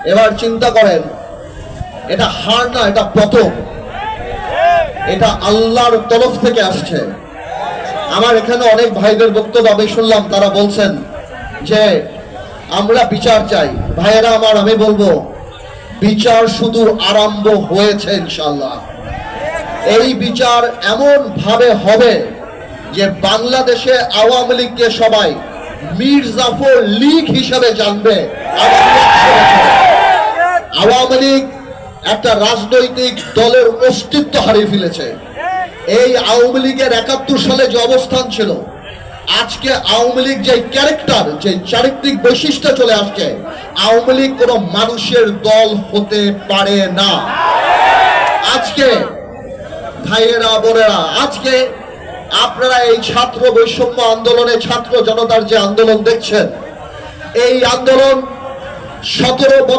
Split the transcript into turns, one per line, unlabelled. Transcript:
এবার চিন্তা করেন, এটা হার না, এটা পতন। এটা আল্লাহর তরফ থেকে আসছে। আমার এখানে অনেক ভাইদের বক্তব্য আমি শুনলাম, তারা বলছেন যে আমরা বিচার চাই। ভাইয়েরা আমার, আমি বলবো বিচার শুধু আরম্ভ হয়েছে ইনশাআল্লাহ। এই বিচার এমন ভাবে হবে যে বাংলাদেশে আওয়ামী লীগকে সবাই মীর জাফর লীগ হিসেবে জানবে। আওয়ামী লীগ একটা রাজনৈতিক দলের অস্তিত্ব হারিয়ে ফেলেছে। এই আওয়ামী লীগের ৭১ সালে যে অবস্থান ছিল, আজকে আওয়ামী লীগ যে ক্যারেক্টার, যে চারিত্রিক বৈশিষ্ট্য চলে আসছে, আওয়ামী লীগ কোনো মানুষের দল হতে পারে না। আজকে ভাইয়েরা বোনেরা, আজকে আপনারা এই ছাত্র বৈষম্য আন্দোলনে, ছাত্র জনতার যে আন্দোলন দেখছেন, এই আন্দোলন ১৭